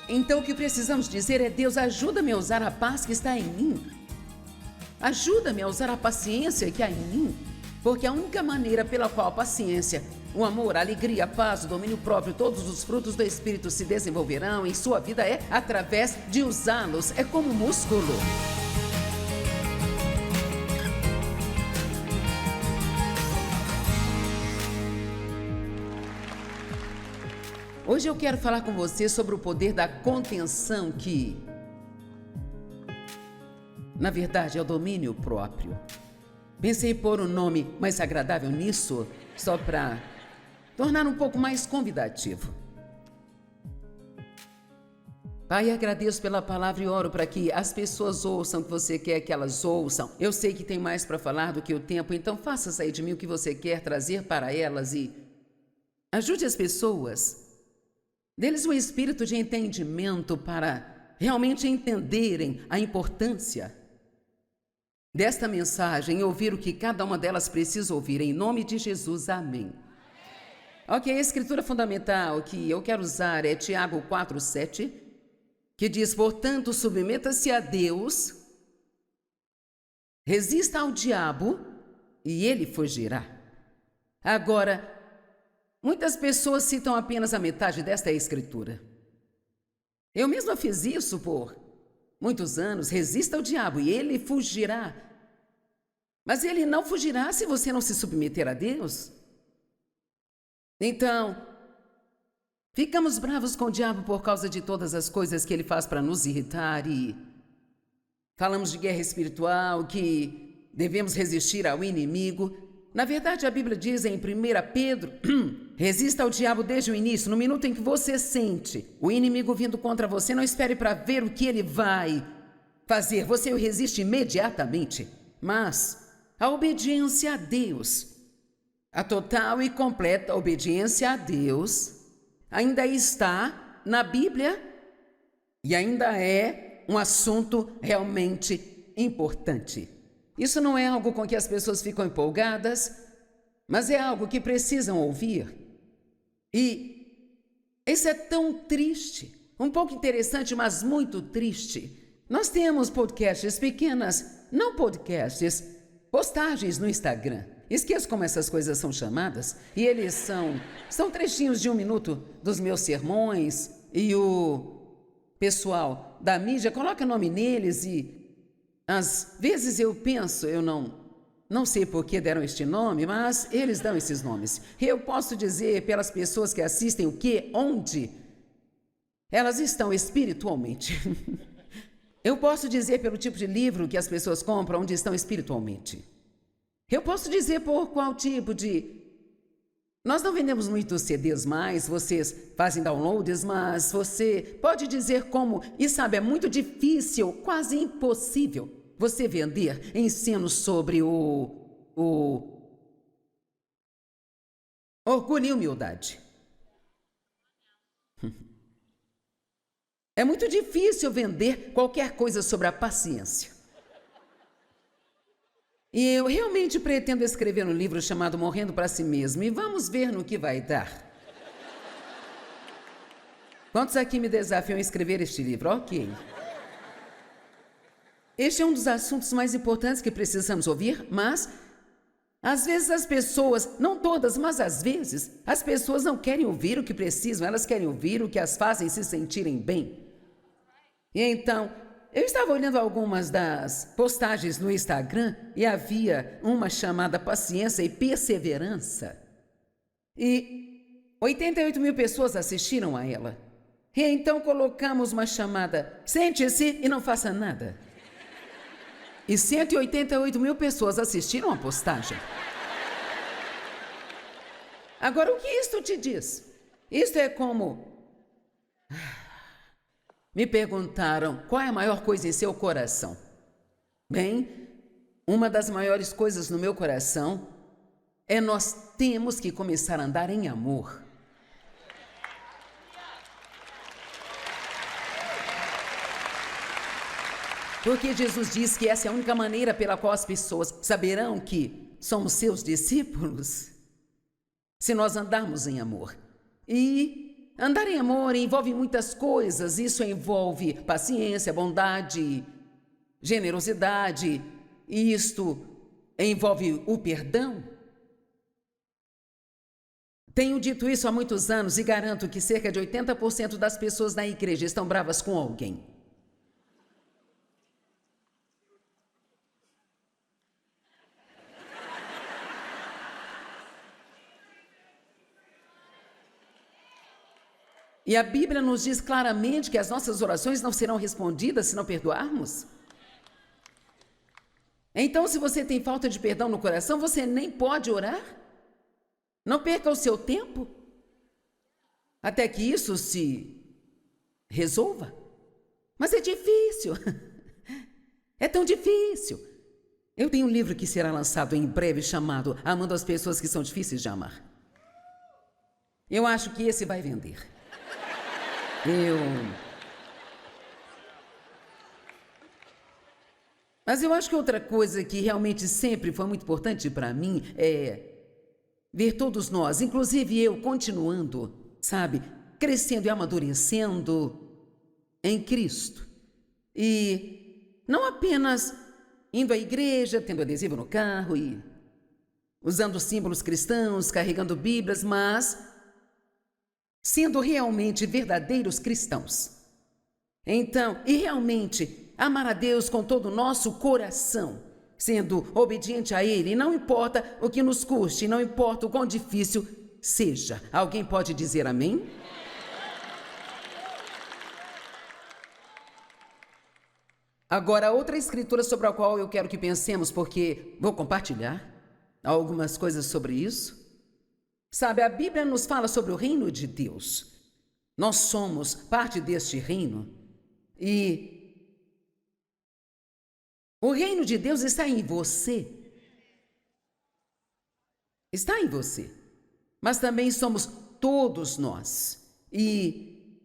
Então o que precisamos dizer é: Deus, ajuda-me a usar a paz que está em mim. Ajuda-me a usar a paciência que há em mim. Porque a única maneira pela qual a paciência, o amor, a alegria, a paz, o domínio próprio, todos os frutos do Espírito se desenvolverão em sua vida é através de usá-los. É como músculo. Hoje eu quero falar com você sobre o poder da contenção que, na verdade, é o domínio próprio. Pensei em pôr um nome mais agradável nisso, só para tornar um pouco mais convidativo. Pai, agradeço pela palavra e oro para que as pessoas ouçam o que você quer que elas ouçam. Eu sei que tem mais para falar do que o tempo, então faça sair de mim o que você quer trazer para elas e ajude as pessoas. Dê-lhes um espírito de entendimento para realmente entenderem a importância desta mensagem e ouvir o que cada uma delas precisa ouvir. Em nome de Jesus, amém. Ok, a escritura fundamental que eu quero usar é Tiago 4:7, que diz: portanto, submeta-se a Deus, resista ao diabo e ele fugirá. Agora, muitas pessoas citam apenas a metade desta escritura. Eu mesma fiz isso por muitos anos. Resista ao diabo e ele fugirá. Mas ele não fugirá se você não se submeter a Deus. Então, ficamos bravos com o diabo por causa de todas as coisas que ele faz para nos irritar e falamos de guerra espiritual, que devemos resistir ao inimigo. Na verdade, a Bíblia diz em 1 Pedro, resista ao diabo desde o início. No minuto em que você sente o inimigo vindo contra você, não espere para ver o que ele vai fazer. Você o resiste imediatamente. Mas a obediência a Deus, a total e completa obediência a Deus, ainda está na Bíblia e ainda é um assunto realmente importante. Isso não é algo com que as pessoas ficam empolgadas, mas é algo que precisam ouvir. E isso é tão triste, um pouco interessante, mas muito triste. Nós temos podcasts pequenas, não podcasts, postagens no Instagram. Esqueço como essas coisas são chamadas. E eles são trechinhos de 1 minuto dos meus sermões. E o pessoal da mídia coloca nome neles e às vezes eu penso, eu não sei por que deram este nome, mas eles dão esses nomes. Eu posso dizer pelas pessoas que assistem o que, onde elas estão espiritualmente. Eu posso dizer pelo tipo de livro que as pessoas compram, onde estão espiritualmente. Eu posso dizer por qual tipo de... Nós não vendemos muitos CDs mais, vocês fazem downloads, mas você pode dizer como... E sabe, é muito difícil, quase impossível, você vender ensinos sobre o orgulho e humildade. É muito difícil vender qualquer coisa sobre a paciência. E eu realmente pretendo escrever um livro chamado Morrendo para Si Mesmo e vamos ver no que vai dar. Quantos aqui me desafiam a escrever este livro? Ok. Este é um dos assuntos mais importantes que precisamos ouvir, mas às vezes as pessoas, não todas, mas às vezes, as pessoas não querem ouvir o que precisam, elas querem ouvir o que as fazem se sentirem bem. E então, eu estava olhando algumas das postagens no Instagram e havia uma chamada Paciência e Perseverança. E 88 mil pessoas assistiram a ela. E então colocamos uma chamada Sente-se e não faça nada. E 188 mil pessoas assistiram a postagem. Agora, o que isto te diz? Isto é como... Me perguntaram qual é a maior coisa em seu coração. Bem, uma das maiores coisas no meu coração é nós temos que começar a andar em amor. Porque Jesus diz que essa é a única maneira pela qual as pessoas saberão que somos seus discípulos, se nós andarmos em amor. E andar em amor envolve muitas coisas. Isso envolve paciência, bondade, generosidade. E isto envolve o perdão. Tenho dito isso há muitos anos e garanto que cerca de 80% das pessoas na igreja estão bravas com alguém. E a Bíblia nos diz claramente que as nossas orações não serão respondidas se não perdoarmos. Então, se você tem falta de perdão no coração, você nem pode orar. Não perca o seu tempo até que isso se resolva. Mas é difícil. É tão difícil. Eu tenho um livro que será lançado em breve chamado Amando as Pessoas que São Difíceis de Amar. Eu acho que esse vai vender. Mas eu acho que outra coisa que realmente sempre foi muito importante para mim é ver todos nós, inclusive eu, continuando, sabe, crescendo e amadurecendo em Cristo. E não apenas indo à igreja, tendo adesivo no carro e usando símbolos cristãos, carregando Bíblias, mas sendo realmente verdadeiros cristãos. Então, e realmente amar a Deus com todo o nosso coração, sendo obediente a Ele, não importa o que nos custe, não importa o quão difícil seja. Alguém pode dizer amém? Agora, outra escritura sobre a qual eu quero que pensemos, porque vou compartilhar algumas coisas sobre isso. Sabe, a Bíblia nos fala sobre o reino de Deus. Nós somos parte deste reino e o reino de Deus está em você. Está em você. Mas também somos todos nós. E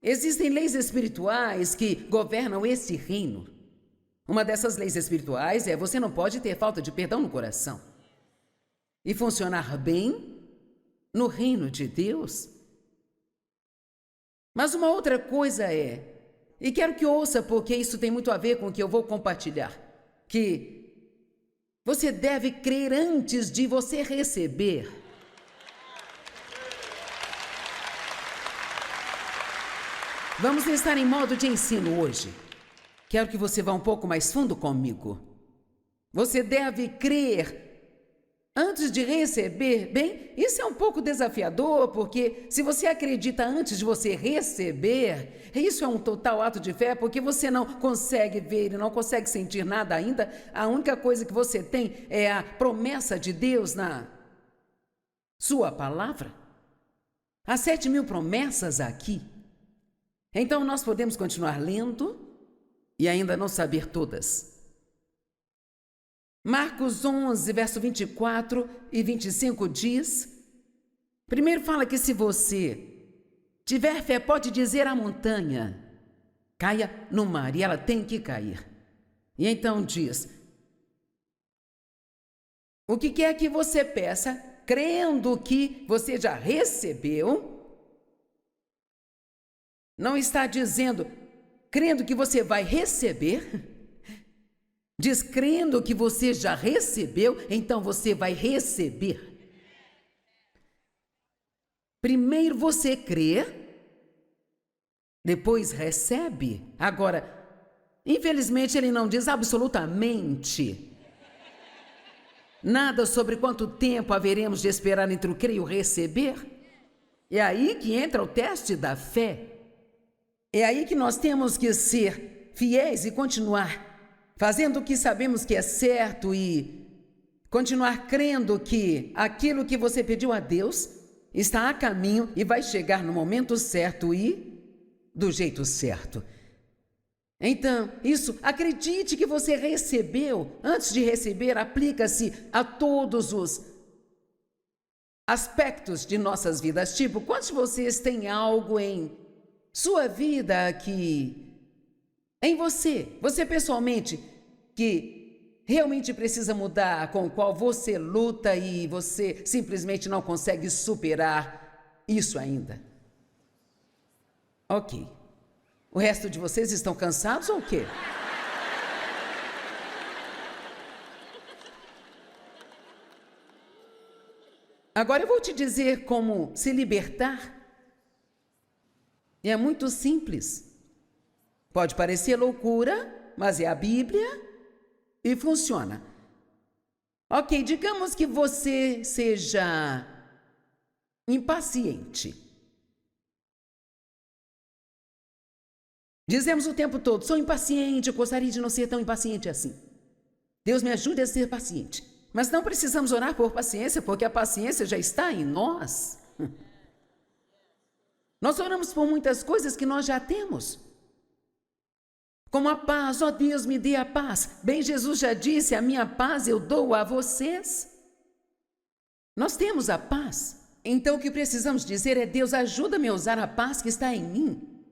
existem leis espirituais que governam esse reino. Uma dessas leis espirituais é: você não pode ter falta de perdão no coração e funcionar bem no reino de Deus. Mas uma outra coisa é, e quero que ouça porque isso tem muito a ver com o que eu vou compartilhar, que você deve crer antes de você receber. Vamos estar em modo de ensino hoje. Quero que você vá um pouco mais fundo comigo. Você deve crer antes de receber. Bem, isso é um pouco desafiador, porque se você acredita antes de você receber, isso é um total ato de fé, porque você não consegue ver e não consegue sentir nada ainda. A única coisa que você tem é a promessa de Deus na sua palavra. Há 7.000 promessas aqui. Então nós podemos continuar lendo e ainda não saber todas. Marcos 11, verso 24 e 25 diz, primeiro fala que se você tiver fé, pode dizer à montanha, caia no mar, e ela tem que cair. E então diz, o que quer que você peça, crendo que você já recebeu, não está dizendo, crendo que você vai receber, diz crendo que você já recebeu, então você vai receber. Primeiro você crê, depois recebe. Agora, infelizmente ele não diz absolutamente nada sobre quanto tempo haveremos de esperar entre o crer e o receber. É aí que entra o teste da fé. É aí que nós temos que ser fiéis e continuar fazendo o que sabemos que é certo e continuar crendo que aquilo que você pediu a Deus está a caminho e vai chegar no momento certo e do jeito certo. Então, isso, acredite que você recebeu. Antes de receber, aplica-se a todos os aspectos de nossas vidas. Tipo, quantos de vocês têm algo em sua vida que em você pessoalmente, que realmente precisa mudar, com o qual você luta e você simplesmente não consegue superar isso ainda? Ok. O resto de vocês estão cansados ou o quê? Agora eu vou te dizer como se libertar. E é muito simples. Pode parecer loucura, mas é a Bíblia e funciona. Ok, digamos que você seja impaciente. Dizemos o tempo todo, sou impaciente, eu gostaria de não ser tão impaciente assim. Deus me ajude a ser paciente. Mas não precisamos orar por paciência, porque a paciência já está em nós. Nós oramos por muitas coisas que nós já temos. Como a paz, ó Deus, me dê a paz. Bem, Jesus já disse, a minha paz eu dou a vocês. Nós temos a paz. Então o que precisamos dizer é, Deus, ajuda-me a usar a paz que está em mim.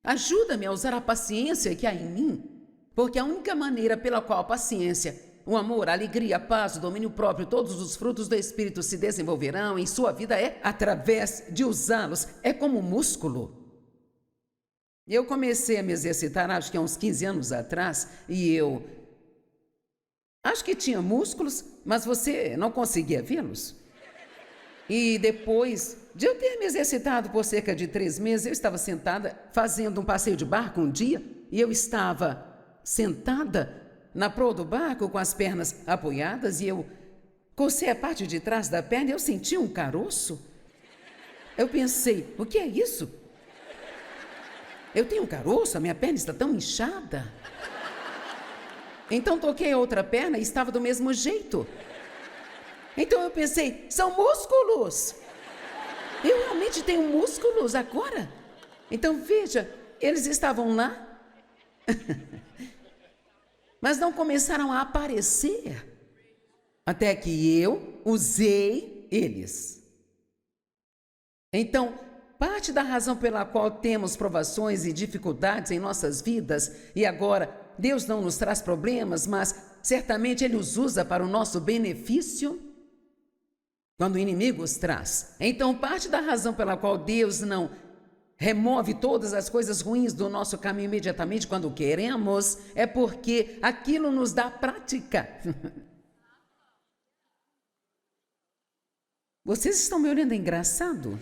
Ajuda-me a usar a paciência que há em mim. Porque a única maneira pela qual a paciência, o amor, a alegria, a paz, o domínio próprio, todos os frutos do Espírito se desenvolverão em sua vida é através de usá-los. É como músculo. Eu comecei a me exercitar, acho que há uns 15 anos atrás, e eu acho que tinha músculos, mas você não conseguia vê-los. E depois de eu ter me exercitado por cerca de 3 meses, eu estava sentada fazendo um passeio de barco um dia, e eu estava sentada na proa do barco com as pernas apoiadas e eu cocei a parte de trás da perna e eu senti um caroço. Eu pensei, o que é isso? Eu tenho um caroço, a minha perna está tão inchada. Então toquei a outra perna e estava do mesmo jeito. Então eu pensei, são músculos. Eu realmente tenho músculos agora. Então veja, eles estavam lá. Mas não começaram a aparecer até que eu usei eles. Então, parte da razão pela qual temos provações e dificuldades em nossas vidas, e agora Deus não nos traz problemas, mas certamente Ele os usa para o nosso benefício, quando o inimigo os traz. Então, parte da razão pela qual Deus não remove todas as coisas ruins do nosso caminho imediatamente quando queremos, é porque aquilo nos dá prática. Vocês estão me olhando engraçado?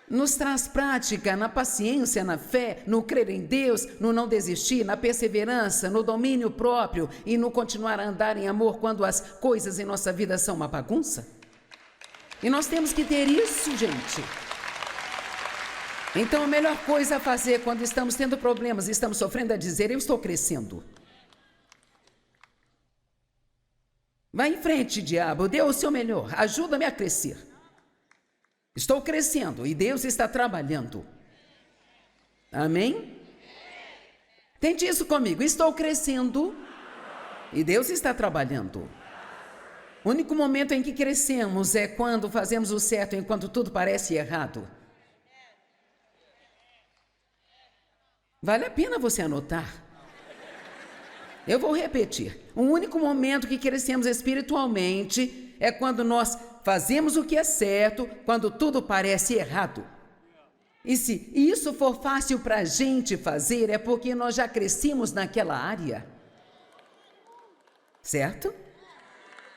Nos traz prática na paciência, na fé, no crer em Deus, no não desistir, na perseverança, no domínio próprio e no continuar a andar em amor quando as coisas em nossa vida são uma bagunça. E nós temos que ter isso, gente. Então, a melhor coisa a fazer quando estamos tendo problemas e estamos sofrendo é dizer, eu estou crescendo. Vai em frente, diabo, dê o seu melhor, ajuda-me a crescer. Estou crescendo e Deus está trabalhando. Amém? Tente isso comigo, estou crescendo e Deus está trabalhando. O único momento em que crescemos é quando fazemos o certo enquanto tudo parece errado. Vale a pena você anotar. Eu vou repetir. O único momento que crescemos espiritualmente é quando nós fazemos o que é certo, quando tudo parece errado. E se isso for fácil para a gente fazer, é porque nós já crescemos naquela área. Certo?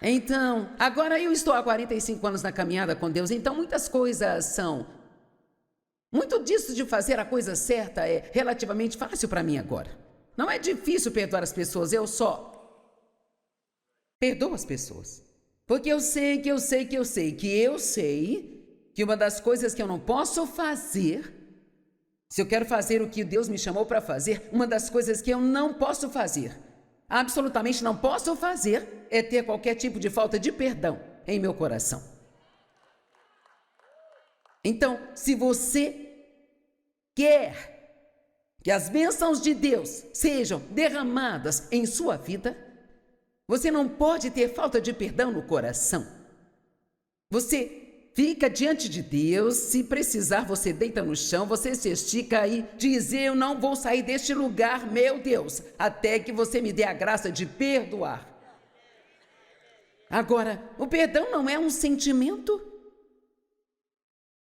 Então, agora eu estou há 45 anos na caminhada com Deus, então muitas coisas são... Muito disso de fazer a coisa certa é relativamente fácil para mim agora. Não é difícil perdoar as pessoas, eu só perdoo as pessoas. Porque eu sei que uma das coisas que eu não posso fazer, se eu quero fazer o que Deus me chamou para fazer, uma das coisas que eu não posso fazer, absolutamente não posso fazer, é ter qualquer tipo de falta de perdão em meu coração. Então, se você quer que as bênçãos de Deus sejam derramadas em sua vida, você não pode ter falta de perdão no coração. Você fica diante de Deus, se precisar você deita no chão, você se estica e diz, eu não vou sair deste lugar, meu Deus, até que você me dê a graça de perdoar. Agora, o perdão não é um sentimento,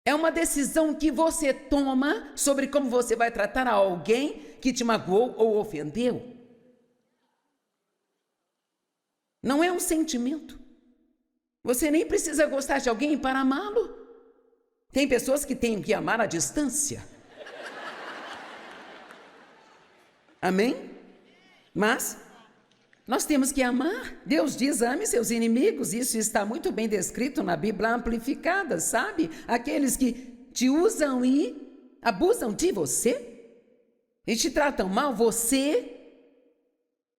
é uma decisão que você toma sobre como você vai tratar alguém que te magoou ou ofendeu. Não é um sentimento. Você nem precisa gostar de alguém para amá-lo. Tem pessoas que têm que amar à distância. Amém? Mas nós temos que amar. Deus diz: ame seus inimigos. Isso está muito bem descrito na Bíblia amplificada, sabe? Aqueles que te usam e abusam de você e te tratam mal, você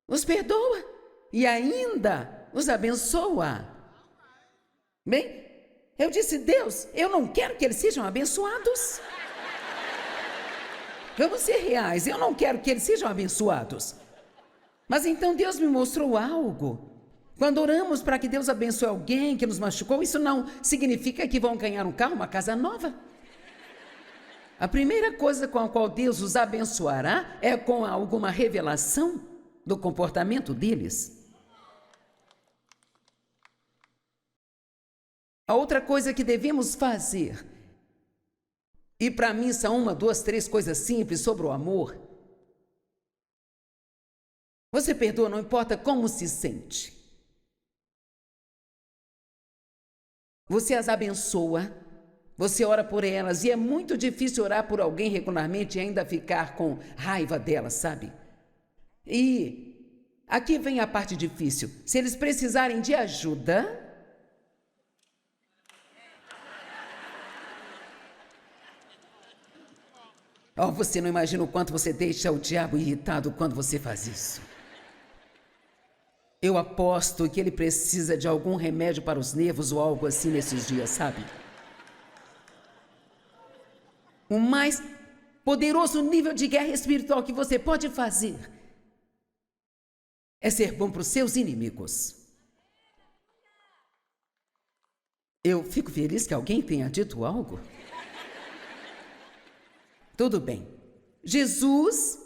os perdoa e ainda os abençoa. Bem, eu disse: Deus, eu não quero que eles sejam abençoados. Vamos ser reais, eu não quero que eles sejam abençoados. Mas então Deus me mostrou algo. Quando oramos para que Deus abençoe alguém que nos machucou, isso não significa que vão ganhar um carro, uma casa nova. A primeira coisa com a qual Deus os abençoará é com alguma revelação do comportamento deles. A outra coisa que devemos fazer, e para mim são 1, 2, 3 coisas simples sobre o amor. Você perdoa, não importa como se sente. Você as abençoa, você ora por elas, e é muito difícil orar por alguém regularmente e ainda ficar com raiva delas, sabe? E aqui vem a parte difícil. Se eles precisarem de ajuda, você não imagina o quanto você deixa o diabo irritado quando você faz isso. Eu aposto que ele precisa de algum remédio para os nervos ou algo assim nesses dias, sabe? O mais poderoso nível de guerra espiritual que você pode fazer é ser bom para os seus inimigos. Eu fico feliz que alguém tenha dito algo. Tudo bem. Jesus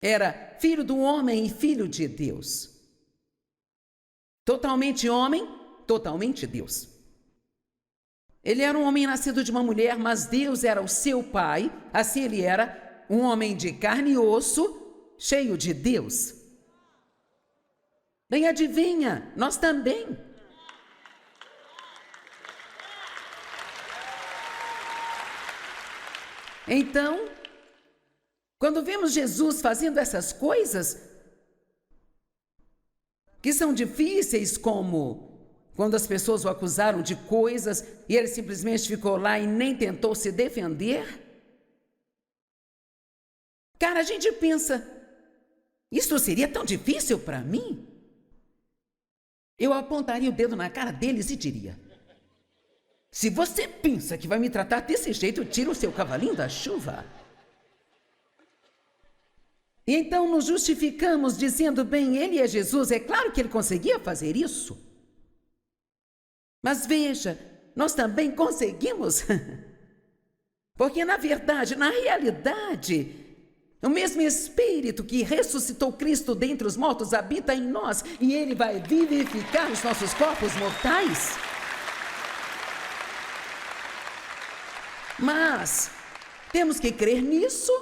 era filho do homem e filho de Deus. Totalmente homem, totalmente Deus. Ele era um homem nascido de uma mulher, mas Deus era o seu pai. Assim ele era um homem de carne e osso, cheio de Deus. Bem, adivinha, nós também. Então, quando vemos Jesus fazendo essas coisas que são difíceis, como quando as pessoas o acusaram de coisas e ele simplesmente ficou lá e nem tentou se defender, cara, a gente pensa, isso seria tão difícil para mim? Eu apontaria o dedo na cara deles e diria: se você pensa que vai me tratar desse jeito, tira o seu cavalinho da chuva. E então nos justificamos dizendo: bem, ele é Jesus, é claro que ele conseguia fazer isso. Mas veja, nós também conseguimos. Porque na verdade, na realidade, o mesmo Espírito que ressuscitou Cristo dentre os mortos habita em nós e ele vai vivificar os nossos corpos mortais. Mas temos que crer nisso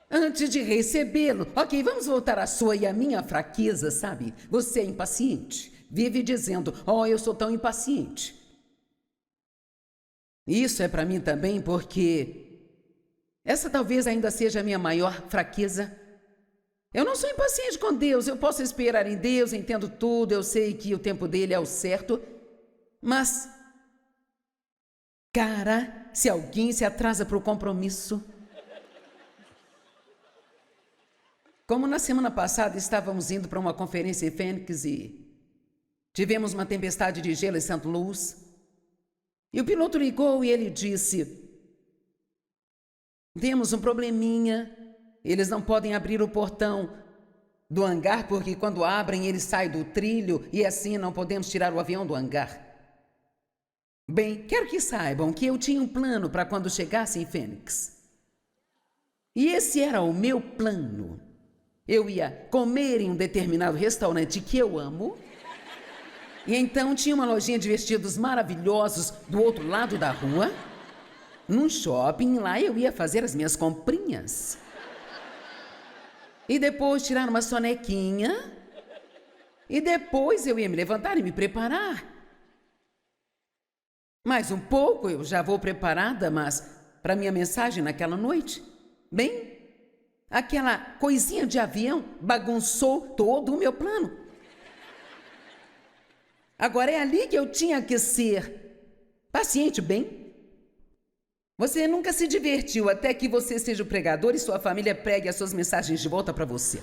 antes de recebê-lo. Ok, vamos voltar à sua e à minha fraqueza, sabe? Você é impaciente. Vive dizendo: eu sou tão impaciente. Isso é para mim também, porque essa talvez ainda seja a minha maior fraqueza. Eu não sou impaciente com Deus. Eu posso esperar em Deus, entendo tudo, eu sei que o tempo dele é o certo. Mas cara, se alguém se atrasa para o compromisso. Como na semana passada estávamos indo para uma conferência em Phoenix e tivemos uma tempestade de gelo em St. Louis. E o piloto ligou e ele disse: temos um probleminha, eles não podem abrir o portão do hangar porque quando abrem ele sai do trilho e assim não podemos tirar o avião do hangar. Bem, quero que saibam que eu tinha um plano para quando chegasse em Phoenix. E esse era o meu plano. Eu ia comer em um determinado restaurante que eu amo. E então tinha uma lojinha de vestidos maravilhosos do outro lado da rua. Num shopping, lá eu ia fazer as minhas comprinhas. E depois tirar uma sonequinha. E depois eu ia me levantar e me preparar. Mais um pouco eu já vou preparada, mas para minha mensagem naquela noite. Bem, aquela coisinha de avião bagunçou todo o meu plano. Agora é ali que eu tinha que ser paciente, bem? Você nunca se divertiu até que você seja o pregador e sua família pregue as suas mensagens de volta para você.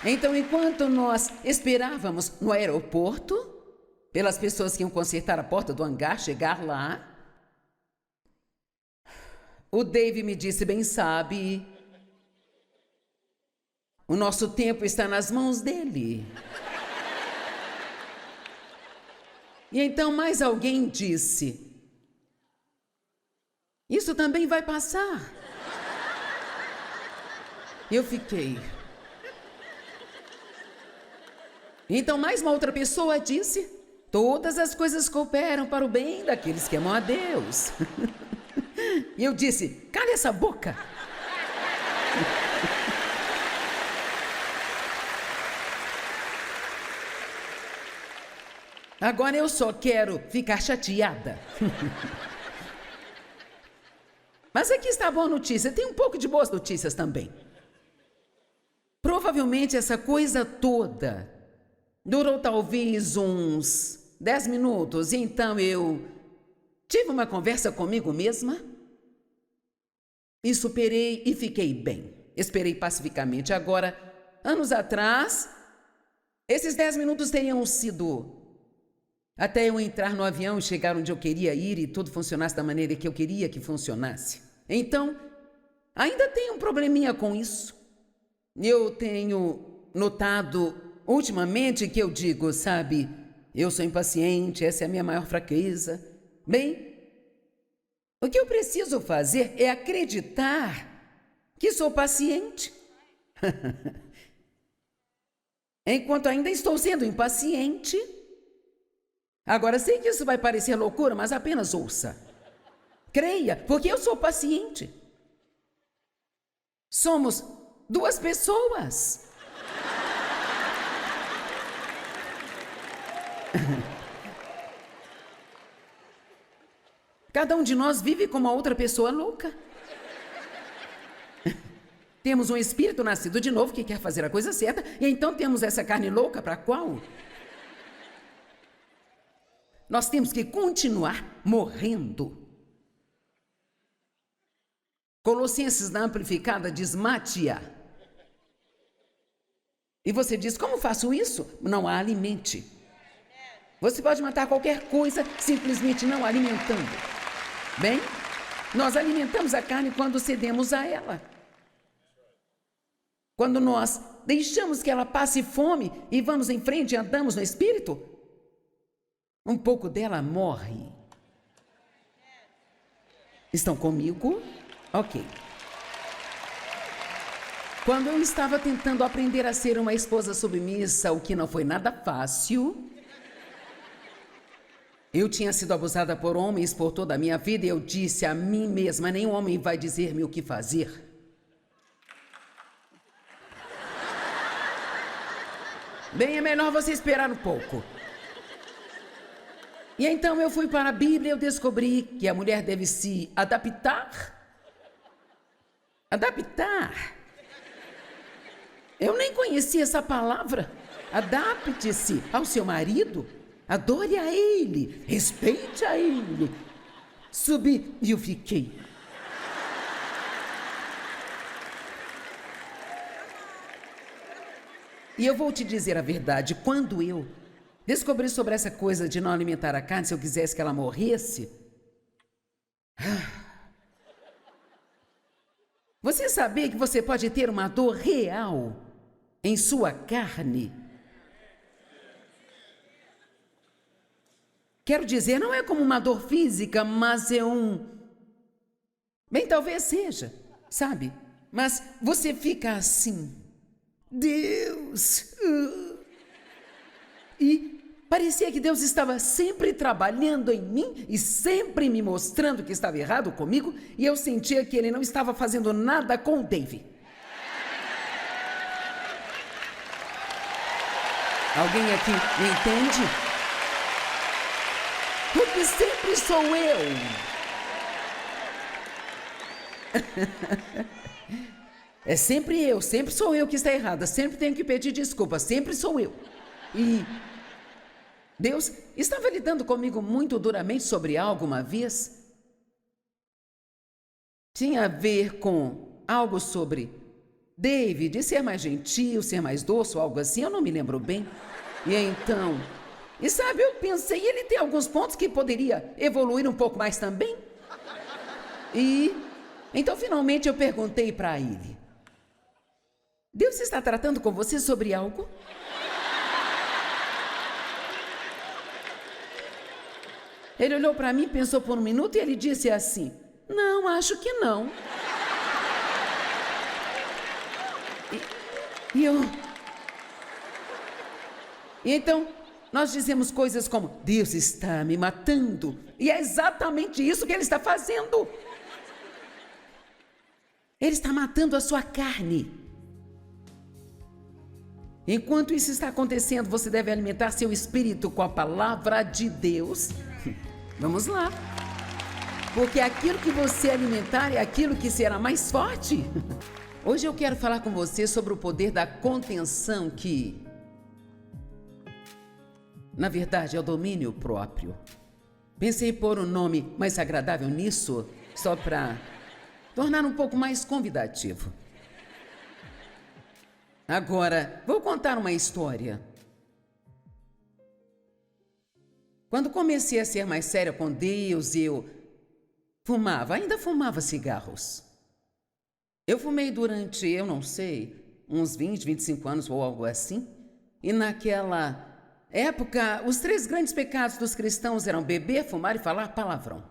Então, enquanto nós esperávamos no aeroporto, pelas pessoas que iam consertar a porta do hangar chegar lá, o Dave me disse, bem sabe, o nosso tempo está nas mãos dele. E então mais alguém disse, isso também vai passar. Eu fiquei. Então mais uma outra pessoa disse, todas as coisas cooperam para o bem daqueles que amam a Deus. E eu disse, cala essa boca. Agora eu só quero ficar chateada. Mas aqui está a boa notícia, tem um pouco de boas notícias também. Provavelmente essa coisa toda durou talvez uns 10 minutos, e então eu tive uma conversa comigo mesma e superei e fiquei bem. Esperei pacificamente. Agora, anos atrás, esses 10 minutos teriam sido até eu entrar no avião e chegar onde eu queria ir e tudo funcionasse da maneira que eu queria que funcionasse. Então, ainda tenho um probleminha com isso. Eu tenho notado ultimamente que eu digo, sabe, eu sou impaciente, essa é a minha maior fraqueza. Bem, o que eu preciso fazer é acreditar que sou paciente. Enquanto ainda estou sendo impaciente. Agora, sei que isso vai parecer loucura, mas apenas ouça. Creia, porque eu sou paciente. Somos duas pessoas. Cada um de nós vive como a outra pessoa louca. Temos um espírito nascido de novo que quer fazer a coisa certa, e então temos essa carne louca para a qual nós temos que continuar morrendo. Colossenses na Amplificada diz, mate-a. E você diz, como faço isso? Não a alimente. Você pode matar qualquer coisa simplesmente não alimentando. Bem, nós alimentamos a carne quando cedemos a ela. Quando nós deixamos que ela passe fome e vamos em frente e andamos no espírito, um pouco dela morre. Estão comigo? Ok. Quando eu estava tentando aprender a ser uma esposa submissa, o que não foi nada fácil, eu tinha sido abusada por homens por toda a minha vida e eu disse a mim mesma, nenhum homem vai dizer-me o que fazer. Bem, é melhor você esperar um pouco. E então eu fui para a Bíblia e eu descobri que a mulher deve se adaptar. Adaptar. Eu nem conhecia essa palavra. Adapte-se ao seu marido. Adore a ele. Respeite a ele. Subi e eu fiquei. E eu vou te dizer a verdade, quando eu descobri sobre essa coisa de não alimentar a carne, se eu quisesse que ela morresse. Você sabia que você pode ter uma dor real em sua carne? Quero dizer, não é como uma dor física, mas é Bem, talvez seja, sabe? Mas você fica assim, Deus. E parecia que Deus estava sempre trabalhando em mim e sempre me mostrando que estava errado comigo, e eu sentia que ele não estava fazendo nada com o Dave. Alguém aqui me entende? Porque sempre sou eu. Sempre sou eu que está errada, sempre tenho que pedir desculpa, sempre sou eu. E Deus estava lidando comigo muito duramente sobre algo uma vez. Tinha a ver com algo sobre David, ser mais gentil, ser mais doce, ou algo assim, eu não me lembro bem. E então, e sabe, eu pensei, ele tem alguns pontos que poderia evoluir um pouco mais também. E então, finalmente, eu perguntei para ele: Deus está tratando com você sobre algo? Ele olhou para mim, pensou por um minuto e ele disse assim: não, acho que não. E então, nós dizemos coisas como: Deus está me matando. E é exatamente isso que ele está fazendo. Ele está matando a sua carne. Enquanto isso está acontecendo, você deve alimentar seu espírito com a palavra de Deus. Vamos lá. Porque aquilo que você alimentar é aquilo que será mais forte. Hoje eu quero falar com você sobre o poder da contenção, que, na verdade, é o domínio próprio. Pensei em pôr um nome mais agradável nisso, só para tornar um pouco mais convidativo. Agora, vou contar uma história. Quando comecei a ser mais séria com Deus, eu ainda fumava cigarros. Eu fumei durante, eu não sei, uns 20, 25 anos ou algo assim. E naquela época, os 3 grandes pecados dos cristãos eram beber, fumar e falar palavrão.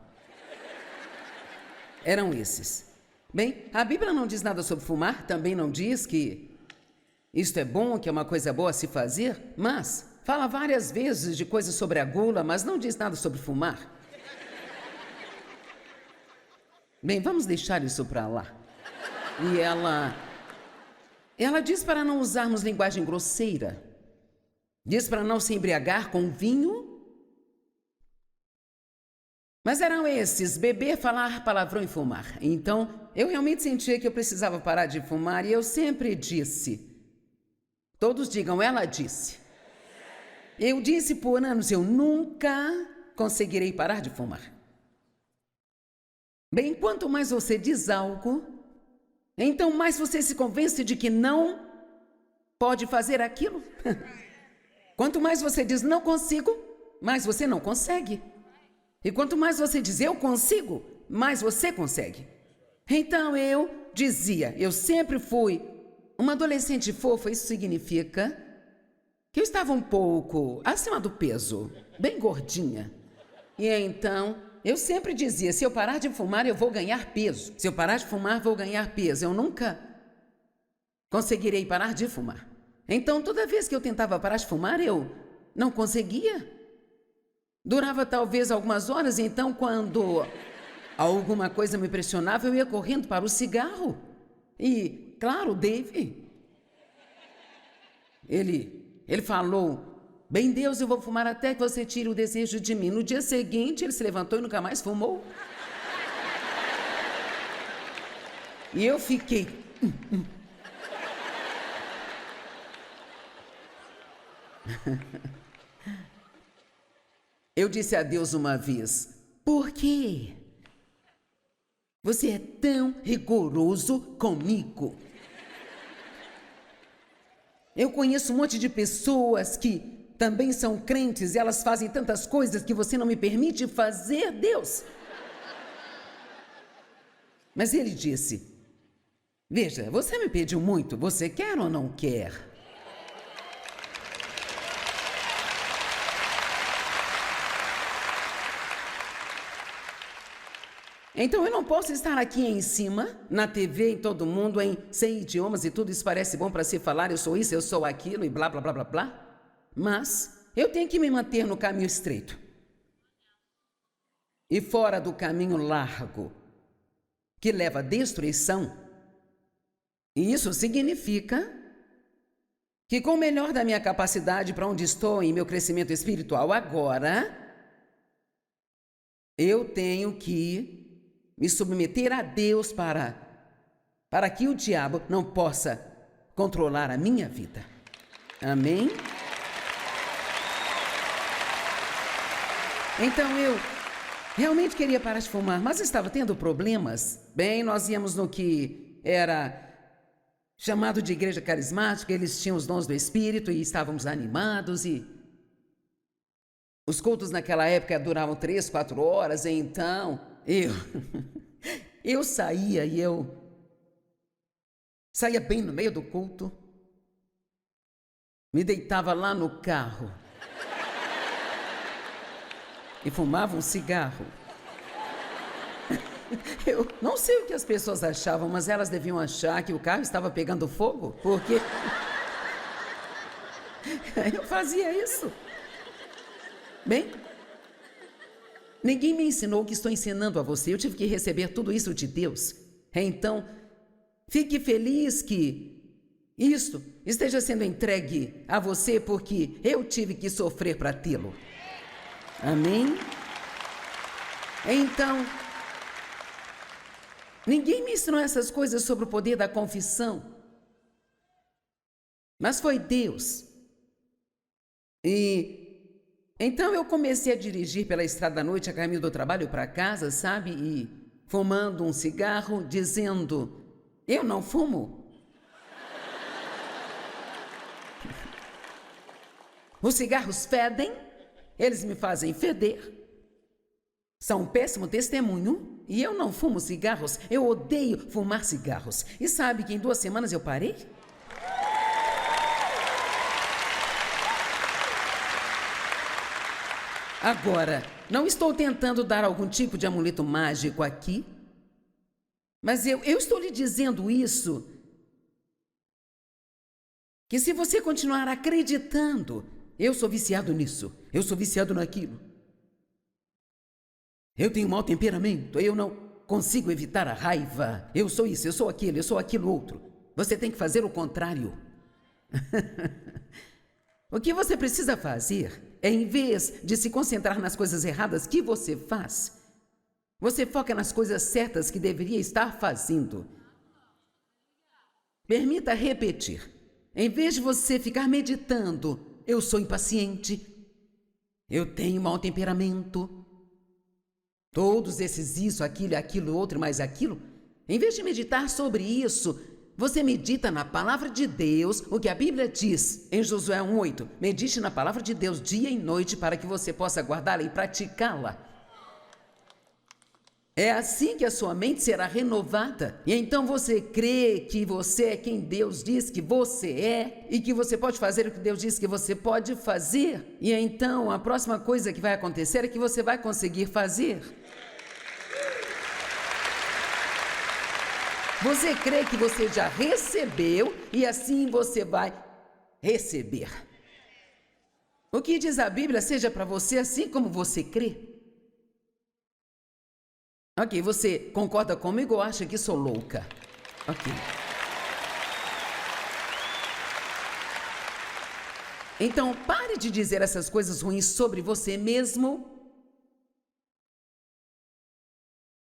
Eram esses. Bem, a Bíblia não diz nada sobre fumar, também não diz que isto é bom, que é uma coisa boa a se fazer, mas fala várias vezes de coisas sobre a gula, mas não diz nada sobre fumar. Bem, vamos deixar isso para lá. E ela diz para não usarmos linguagem grosseira. Diz para não se embriagar com vinho. Mas eram esses: beber, falar palavrão e fumar. Então, eu realmente sentia que eu precisava parar de fumar e eu sempre disse. Todos digam, ela disse. Eu disse por anos, eu nunca conseguirei parar de fumar. Bem, quanto mais você diz algo, então mais você se convence de que não pode fazer aquilo. Quanto mais você diz não consigo, mais você não consegue. E quanto mais você diz eu consigo, mais você consegue. Então eu dizia, eu sempre fui uma adolescente fofa. Isso significa que eu estava um pouco acima do peso, bem gordinha. E então eu sempre dizia, se eu parar de fumar, eu vou ganhar peso. Se eu parar de fumar, vou ganhar peso. Eu nunca conseguirei parar de fumar. Então, toda vez que eu tentava parar de fumar, eu não conseguia. Durava talvez algumas horas, então quando alguma coisa me pressionava, eu ia correndo para o cigarro. E, claro, o Dave, ele falou, bem Deus, eu vou fumar até que você tire o desejo de mim. No dia seguinte, ele se levantou e nunca mais fumou. E eu fiquei... Eu disse a Deus uma vez, por quê? Você é tão rigoroso comigo. Eu conheço um monte de pessoas que também são crentes e elas fazem tantas coisas que você não me permite fazer, Deus. Mas ele disse, veja, você me pediu muito, você quer ou não quer? Então eu não posso estar aqui em cima, na TV, em todo mundo, em 100 idiomas e tudo isso parece bom para se falar, eu sou isso, eu sou aquilo e blá, blá, blá, blá, blá. Mas eu tenho que me manter no caminho estreito. E fora do caminho largo, que leva à destruição. E isso significa que com o melhor da minha capacidade para onde estou em meu crescimento espiritual agora, eu tenho que me submeter a Deus para que o diabo não possa controlar a minha vida. Amém? Então eu realmente queria parar de fumar, mas estava tendo problemas. Bem, nós íamos no que era chamado de igreja carismática, eles tinham os dons do Espírito e estávamos animados e os cultos naquela época duravam 3, 4 horas, então eu saía e eu saía bem no meio do culto, me deitava lá no carro e fumava um cigarro. Eu não sei o que as pessoas achavam, mas elas deviam achar que o carro estava pegando fogo, porque eu fazia isso. Bem, ninguém me ensinou o que estou ensinando a você, eu tive que receber tudo isso de Deus. Então, fique feliz que isto esteja sendo entregue a você, porque eu tive que sofrer para tê-lo. Amém? Então, ninguém me ensinou essas coisas sobre o poder da confissão, mas foi Deus. E então eu comecei a dirigir pela estrada da noite a caminho do trabalho para casa, sabe? E fumando um cigarro, dizendo, eu não fumo. Os cigarros fedem, eles me fazem feder. São um péssimo testemunho e eu não fumo cigarros, eu odeio fumar cigarros. E sabe que em 2 semanas eu parei? Agora, não estou tentando dar algum tipo de amuleto mágico aqui, mas eu estou lhe dizendo isso, que se você continuar acreditando, eu sou viciado nisso, eu sou viciado naquilo, eu tenho mau temperamento, eu não consigo evitar a raiva, eu sou isso, eu sou aquilo outro, você tem que fazer o contrário. O que você precisa fazer é, em vez de se concentrar nas coisas erradas que você faz, você foca nas coisas certas que deveria estar fazendo. Permita repetir. Em vez de você ficar meditando, eu sou impaciente, eu tenho mau temperamento, todos esses isso, aquilo, outro, mais aquilo, em vez de meditar sobre isso, você medita na palavra de Deus, o que a Bíblia diz em Josué 1:8. Medite na palavra de Deus dia e noite para que você possa guardá-la e praticá-la. É assim que a sua mente será renovada. E então você crê que você é quem Deus diz que você é e que você pode fazer o que Deus diz que você pode fazer. E então a próxima coisa que vai acontecer é que você vai conseguir fazer. Você crê que você já recebeu e assim você vai receber. O que diz a Bíblia seja para você assim como você crê. Ok, você concorda comigo ou acha que sou louca? Ok. Então, pare de dizer essas coisas ruins sobre você mesmo.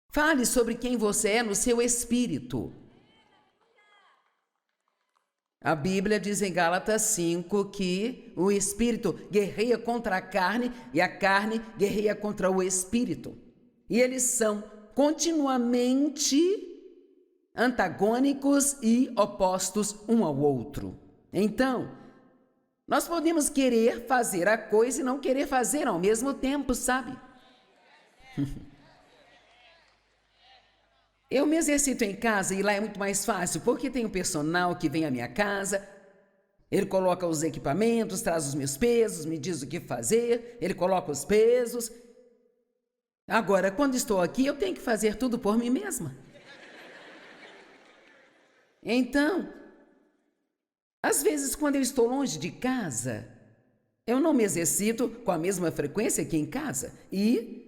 Fale sobre quem você é no seu espírito. A Bíblia diz em Gálatas 5 que o espírito guerreia contra a carne e a carne guerreia contra o espírito. E eles são continuamente antagônicos e opostos um ao outro. Então, nós podemos querer fazer a coisa e não querer fazer ao mesmo tempo, sabe? Eu me exercito em casa e lá é muito mais fácil, porque tem um personal que vem à minha casa, ele coloca os equipamentos, traz os meus pesos, me diz o que fazer, ele coloca os pesos. Agora, quando estou aqui, eu tenho que fazer tudo por mim mesma. Então, às vezes, quando eu estou longe de casa, eu não me exercito com a mesma frequência que em casa. E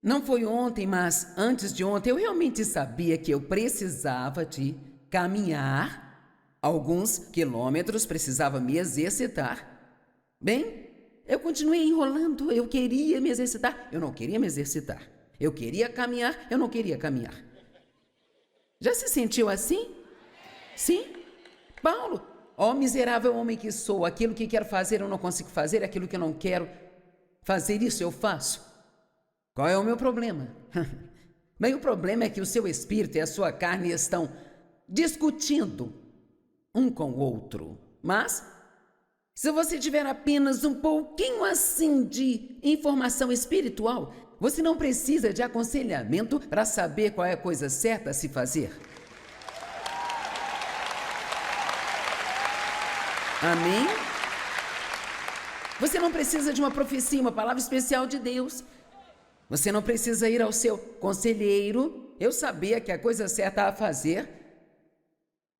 não foi ontem, mas antes de ontem, eu realmente sabia que eu precisava de caminhar alguns quilômetros, precisava me exercitar. Bem, eu continuei enrolando, eu queria me exercitar, eu não queria me exercitar. Eu queria caminhar, eu não queria caminhar. Já se sentiu assim? Sim? Paulo, ó miserável homem que sou, aquilo que quero fazer eu não consigo fazer, aquilo que eu não quero fazer, isso eu faço. Qual é o meu problema? Bem, o problema é que o seu espírito e a sua carne estão discutindo um com o outro. Mas, se você tiver apenas um pouquinho assim de informação espiritual, você não precisa de aconselhamento para saber qual é a coisa certa a se fazer. Amém? Você não precisa de uma profecia, uma palavra especial de Deus. Você não precisa ir ao seu conselheiro. Eu sabia que a coisa certa a fazer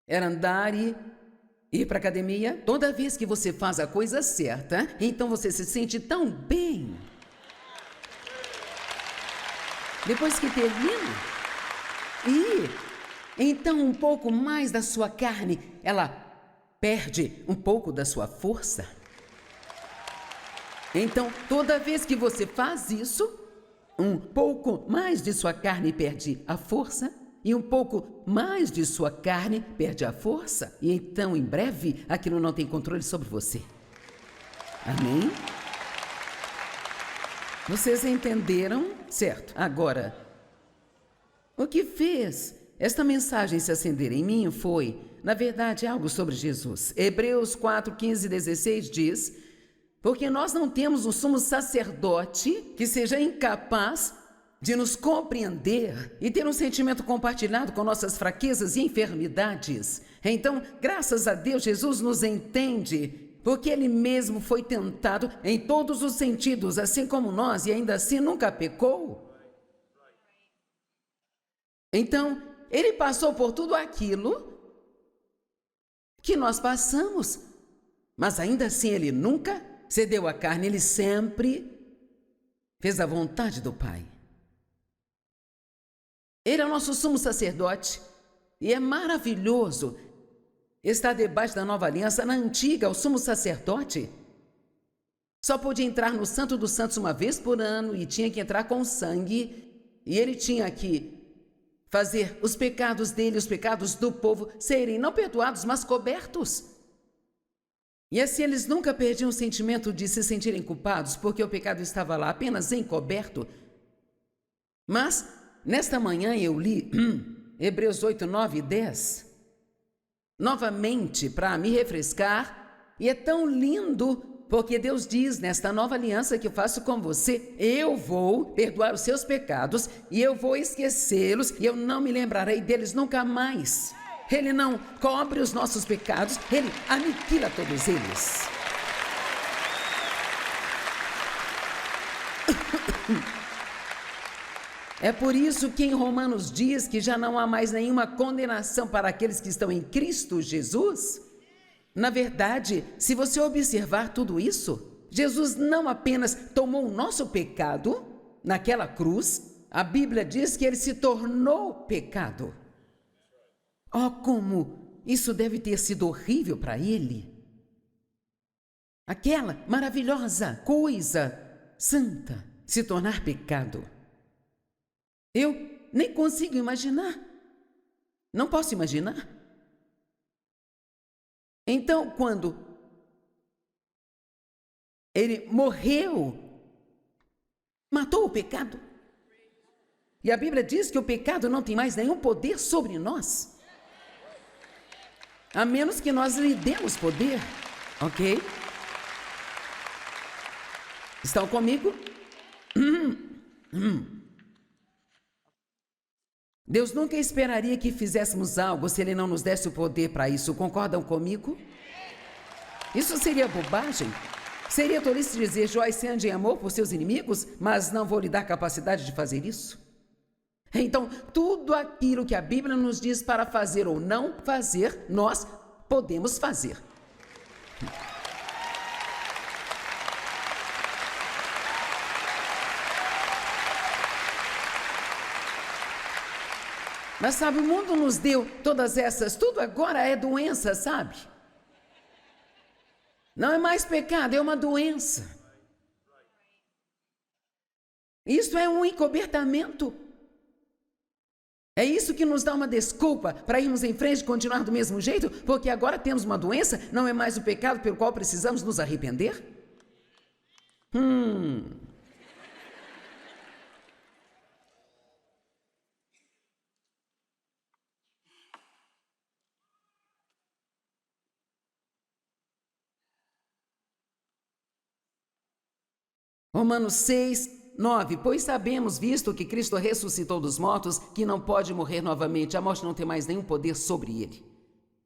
era andar e ir para a academia. Toda vez que você faz a coisa certa, então você se sente tão bem. Depois que termina, então um pouco mais da sua carne, ela perde um pouco da sua força. Então, toda vez que você faz isso, um pouco mais de sua carne perde a força e um pouco mais de sua carne perde a força. E então, em breve, aquilo não tem controle sobre você. Amém? Vocês entenderam? Certo. Agora, o que fez esta mensagem se acender em mim foi, na verdade, algo sobre Jesus. Hebreus 4, 15 e 16 diz: porque nós não temos um sumo sacerdote que seja incapaz de nos compreender e ter um sentimento compartilhado com nossas fraquezas e enfermidades. Então, graças a Deus, Jesus nos entende, porque Ele mesmo foi tentado em todos os sentidos, assim como nós, e ainda assim nunca pecou. Então, Ele passou por tudo aquilo que nós passamos, mas ainda assim Ele nunca cedeu à carne, Ele sempre fez a vontade do Pai. Ele é o nosso sumo sacerdote e é maravilhoso estar debaixo da nova aliança. Na antiga, o sumo sacerdote só podia entrar no Santo dos Santos uma vez por ano e tinha que entrar com sangue, e ele tinha que fazer os pecados dele, os pecados do povo serem não perdoados, mas cobertos. E assim eles nunca perdiam o sentimento de se sentirem culpados, porque o pecado estava lá apenas encoberto. Mas, nesta manhã eu li Hebreus 8, 9 e 10, novamente para me refrescar, e é tão lindo, porque Deus diz, nesta nova aliança que eu faço com você, eu vou perdoar os seus pecados, e eu vou esquecê-los, e eu não me lembrarei deles nunca mais. Ele não cobre os nossos pecados, Ele aniquila todos eles. É por isso que em Romanos diz que já não há mais nenhuma condenação para aqueles que estão em Cristo Jesus. Na verdade, se você observar tudo isso, Jesus não apenas tomou o nosso pecado naquela cruz, a Bíblia diz que Ele se tornou pecado. Oh, como isso deve ter sido horrível para Ele. Aquela maravilhosa coisa santa se tornar pecado. Eu nem consigo imaginar. Não posso imaginar. Então, quando Ele morreu, matou o pecado. E a Bíblia diz que o pecado não tem mais nenhum poder sobre nós. A menos que nós lhe demos poder, ok? Estão comigo? Deus nunca esperaria que fizéssemos algo se Ele não nos desse o poder para isso. Concordam comigo? Isso seria bobagem. Seria tolice dizer: Joyce, ande em amor por seus inimigos, mas não vou lhe dar capacidade de fazer isso? Então, tudo aquilo que a Bíblia nos diz para fazer ou não fazer, nós podemos fazer. Mas sabe, o mundo nos deu todas essas, tudo agora é doença, sabe? Não é mais pecado, é uma doença. Isso é um encobertamento. É isso que nos dá uma desculpa para irmos em frente e continuar do mesmo jeito, porque agora temos uma doença, não é mais o pecado pelo qual precisamos nos arrepender? Romanos 6, 9. Pois sabemos, visto que Cristo ressuscitou dos mortos, que não pode morrer novamente, a morte não tem mais nenhum poder sobre ele.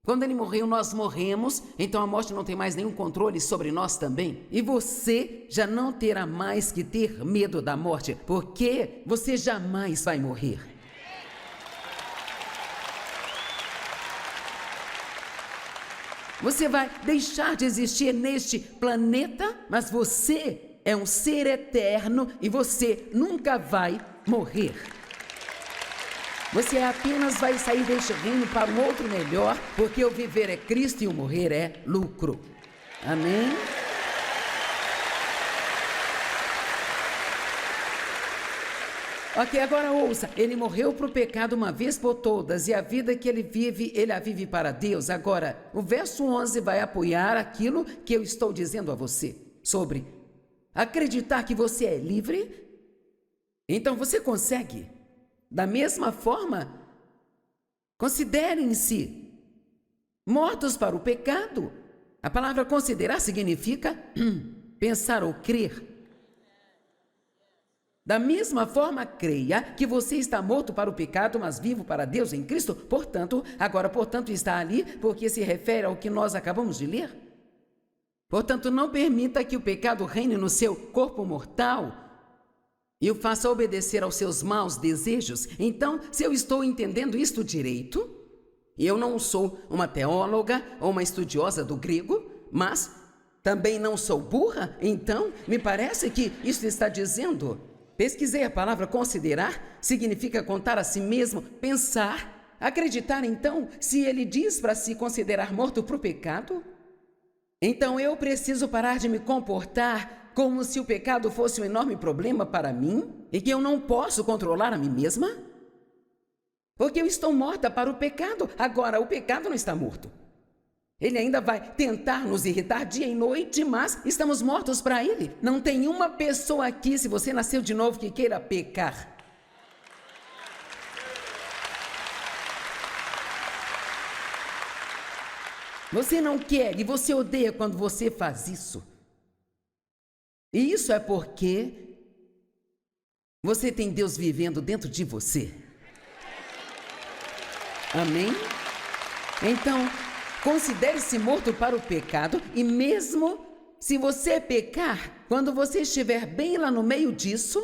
Quando ele morreu, nós morremos, então a morte não tem mais nenhum controle sobre nós também. E você já não terá mais que ter medo da morte, porque você jamais vai morrer. Você vai deixar de existir neste planeta, mas você é um ser eterno e você nunca vai morrer. Você apenas vai sair deste reino para um outro melhor, porque o viver é Cristo e o morrer é lucro. Amém? Ok, agora ouça, ele morreu para o pecado uma vez por todas e a vida que ele a vive para Deus. Agora, o verso 11 vai apoiar aquilo que eu estou dizendo a você sobre acreditar que você é livre. Então você consegue. Da mesma forma, considerem-se mortos para o pecado. A palavra considerar significa pensar ou crer. Da mesma forma, creia que você está morto para o pecado, mas vivo para Deus em Cristo. Portanto, está ali porque se refere ao que nós acabamos de ler. Portanto, não permita que o pecado reine no seu corpo mortal e o faça obedecer aos seus maus desejos. Então, se eu estou entendendo isto direito, eu não sou uma teóloga ou uma estudiosa do grego, mas também não sou burra, então me parece que isso está dizendo. Pesquisei a palavra considerar, significa contar a si mesmo, pensar, acreditar. Então, se ele diz para se considerar morto para o pecado, então eu preciso parar de me comportar como se o pecado fosse um enorme problema para mim e que eu não posso controlar a mim mesma? Porque eu estou morta para o pecado. Agora, o pecado não está morto. Ele ainda vai tentar nos irritar dia e noite, mas estamos mortos para ele. Não tem uma pessoa aqui, se você nasceu de novo, que queira pecar. Você não quer e você odeia quando você faz isso. E isso é porque você tem Deus vivendo dentro de você. Amém? Então, considere-se morto para o pecado e mesmo se você pecar, quando você estiver bem lá no meio disso,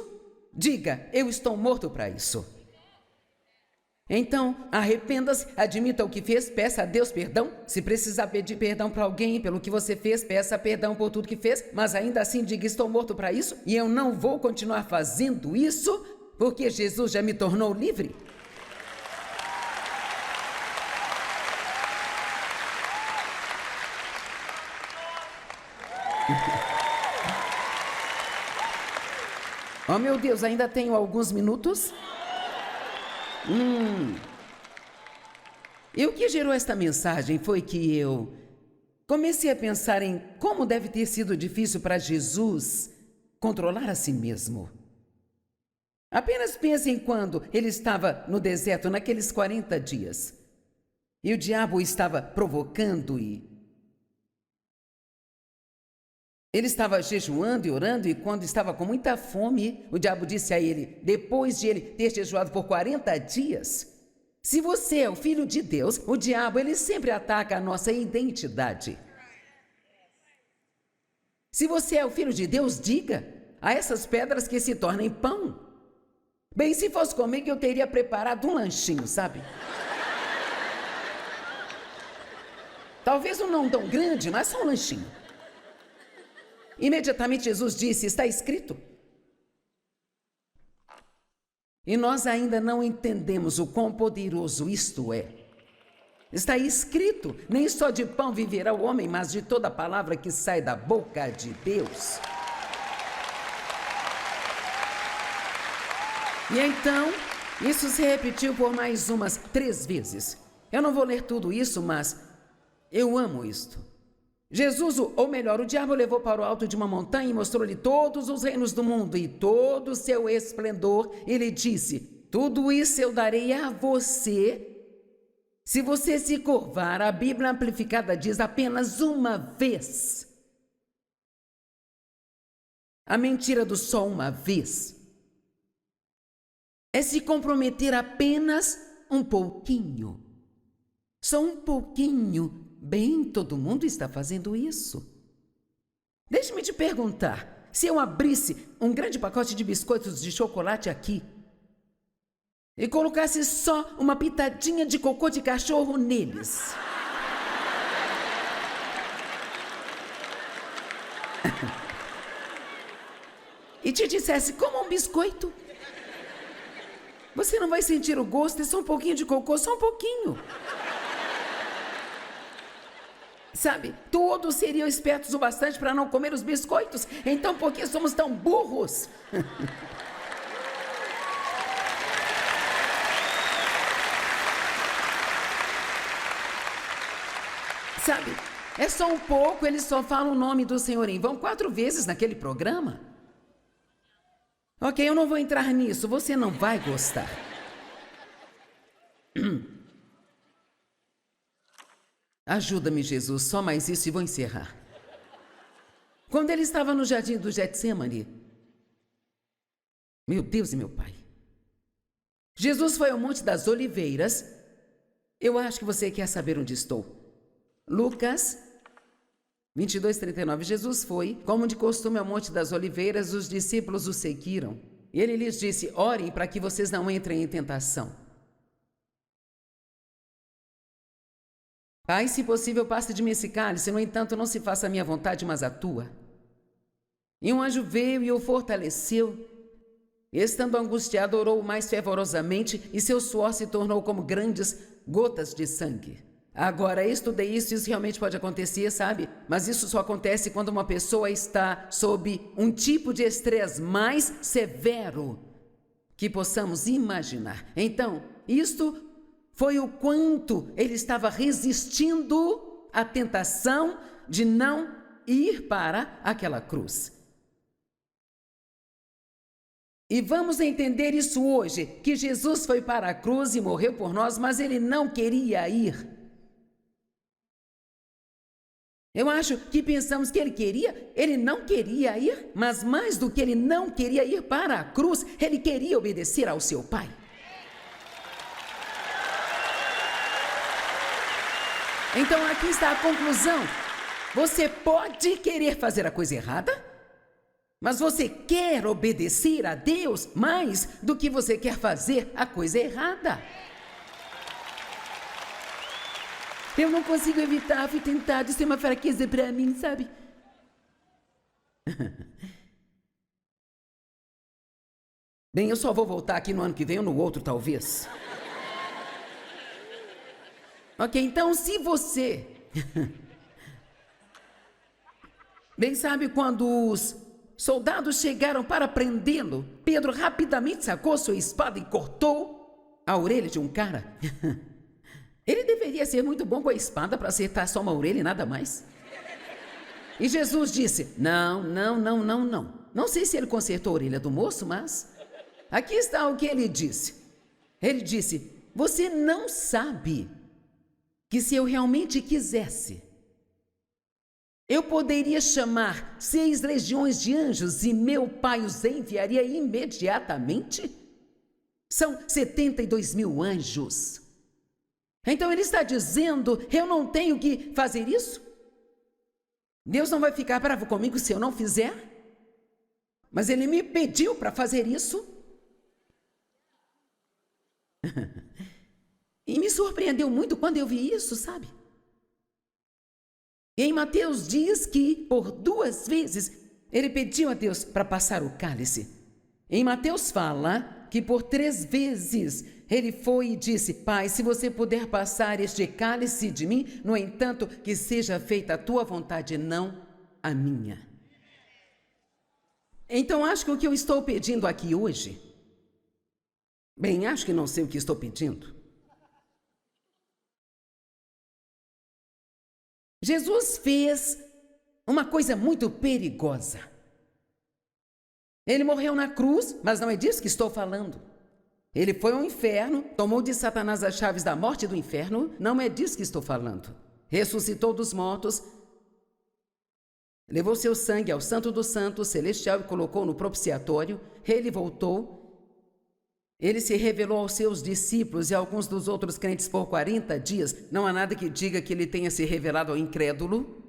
diga: eu estou morto para isso. Então, arrependa-se, admita o que fez, peça a Deus perdão. Se precisar pedir perdão para alguém pelo que você fez, peça perdão por tudo que fez, mas ainda assim diga: estou morto para isso e eu não vou continuar fazendo isso, porque Jesus já me tornou livre. Oh, meu Deus, ainda tenho alguns minutos? E o que gerou esta mensagem foi que eu comecei a pensar em como deve ter sido difícil para Jesus controlar a si mesmo. Apenas pense em quando ele estava no deserto, naqueles 40 dias. E o diabo o estava provocando e ele estava jejuando e orando, e quando estava com muita fome, o diabo disse a ele, depois de ele ter jejuado por 40 dias, se você é o filho de Deus, o diabo ele sempre ataca a nossa identidade. Se você é o Filho de Deus, diga a essas pedras que se tornem pão. Bem, se fosse comigo, eu teria preparado um lanchinho, sabe? Talvez um não tão grande, mas só um lanchinho. Imediatamente Jesus disse: está escrito. E nós ainda não entendemos o quão poderoso isto é. Está escrito: nem só de pão viverá o homem, mas de toda palavra que sai da boca de Deus. E então, isso se repetiu por mais umas 3 vezes. Eu não vou ler tudo isso, mas eu amo isto. Jesus, ou melhor, o diabo levou para o alto de uma montanha e mostrou-lhe todos os reinos do mundo e todo o seu esplendor. Ele disse: tudo isso eu darei a você se você se curvar. A Bíblia Amplificada diz apenas uma vez. A mentira do só uma vez é se comprometer apenas um pouquinho. Só um pouquinho. Bem, todo mundo está fazendo isso. Deixe-me te perguntar, se eu abrisse um grande pacote de biscoitos de chocolate aqui e colocasse só uma pitadinha de cocô de cachorro neles, e te dissesse como um biscoito, você não vai sentir o gosto, é só um pouquinho de cocô, só um pouquinho. Sabe, todos seriam espertos o bastante para não comer os biscoitos. Então, por que somos tão burros? Sabe, é só um pouco, eles só falam o nome do Senhor em vão 4 vezes naquele programa. Ok, eu não vou entrar nisso, você não vai gostar. Ajuda-me, Jesus, só mais isso e vou encerrar. Quando ele estava no jardim do Getsemane, meu Deus e meu Pai, Jesus foi ao Monte das Oliveiras. Eu acho que você quer saber onde estou. Lucas 22:39. Jesus foi, como de costume, ao Monte das Oliveiras. Os discípulos o seguiram. E ele lhes disse: orem para que vocês não entrem em tentação. Pai, se possível, passe de mim esse cálice, no entanto, não se faça a minha vontade, mas a tua. E um anjo veio e o fortaleceu. Estando angustiado, orou mais fervorosamente, e seu suor se tornou como grandes gotas de sangue. Agora, estudei isso realmente pode acontecer, sabe? Mas isso só acontece quando uma pessoa está sob um tipo de estresse mais severo que possamos imaginar. Então, isto foi o quanto ele estava resistindo à tentação de não ir para aquela cruz. E vamos entender isso hoje, que Jesus foi para a cruz e morreu por nós, mas ele não queria ir. Eu acho que pensamos que ele não queria ir, mas mais do que ele não queria ir para a cruz, ele queria obedecer ao seu Pai. Então aqui está a conclusão. Você pode querer fazer a coisa errada, mas você quer obedecer a Deus mais do que você quer fazer a coisa errada. Eu não consigo evitar, fui tentado, isso é uma fraqueza para mim, sabe? Bem, eu só vou voltar aqui no ano que vem ou no outro, talvez. Ok, então se você... Bem, sabe quando os soldados chegaram para prendê-lo, Pedro rapidamente sacou sua espada e cortou a orelha de um cara. Ele deveria ser muito bom com a espada para acertar só uma orelha e nada mais. E Jesus disse: não. Não sei se ele consertou a orelha do moço, mas... Aqui está o que ele disse. Ele disse: você não sabe que se eu realmente quisesse, eu poderia chamar 6 legiões de anjos e meu Pai os enviaria imediatamente? São 72.000 anjos. Então ele está dizendo, eu não tenho que fazer isso? Deus não vai ficar bravo comigo se eu não fizer? Mas Ele me pediu para fazer isso. E me surpreendeu muito quando eu vi isso, sabe? E em Mateus diz que por 2 vezes Ele pediu a Deus para passar o cálice. Em Mateus fala que por 3 vezes Ele foi e disse: Pai, se você puder passar este cálice de mim, no entanto, que seja feita a tua vontade, não a minha. Então, acho que o que eu estou pedindo aqui hoje, bem, acho que não sei o que estou pedindo. Jesus fez uma coisa muito perigosa. Ele morreu na cruz, mas não é disso que estou falando. Ele foi ao inferno, tomou de Satanás as chaves da morte e do inferno, não é disso que estou falando. Ressuscitou dos mortos, levou seu sangue ao Santo dos Santos celestial e colocou no propiciatório. Ele voltou. Ele se revelou aos seus discípulos e a alguns dos outros crentes por 40 dias. Não há nada que diga que ele tenha se revelado ao incrédulo.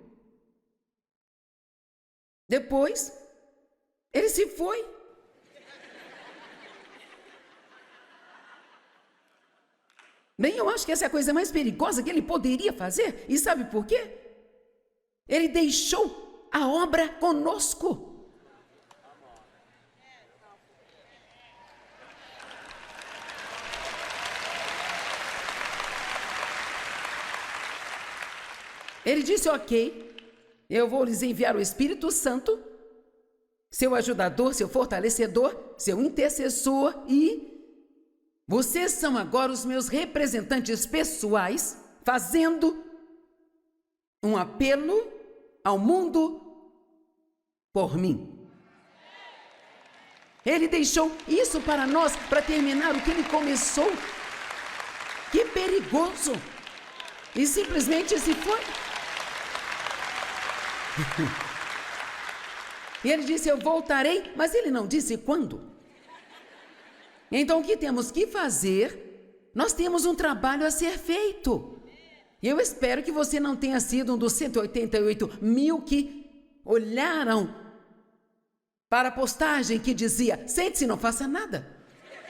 Depois, ele se foi. Bem, eu acho que essa é a coisa mais perigosa que ele poderia fazer. E sabe por quê? Ele deixou a obra conosco. Ele disse: ok, eu vou lhes enviar o Espírito Santo, seu ajudador, seu fortalecedor, seu intercessor, e vocês são agora os meus representantes pessoais, fazendo um apelo ao mundo por mim. Ele deixou isso para nós, para terminar o que ele começou. Que perigoso! E simplesmente se foi. E ele disse: eu voltarei, mas ele não disse quando. Então o que temos que fazer? Nós temos um trabalho a ser feito. E eu espero que você não tenha sido um dos 188 mil que olharam para a postagem que dizia: sente-se e não faça nada.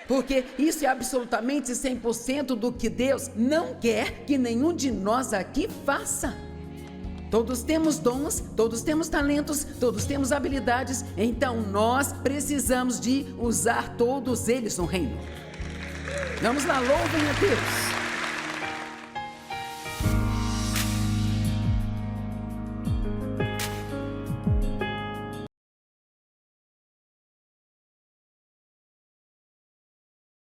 Porque isso é absolutamente 100% do que Deus não quer que nenhum de nós aqui faça. Todos temos dons, todos temos talentos, todos temos habilidades, então nós precisamos de usar todos eles no reino. Vamos lá, louvem a Deus.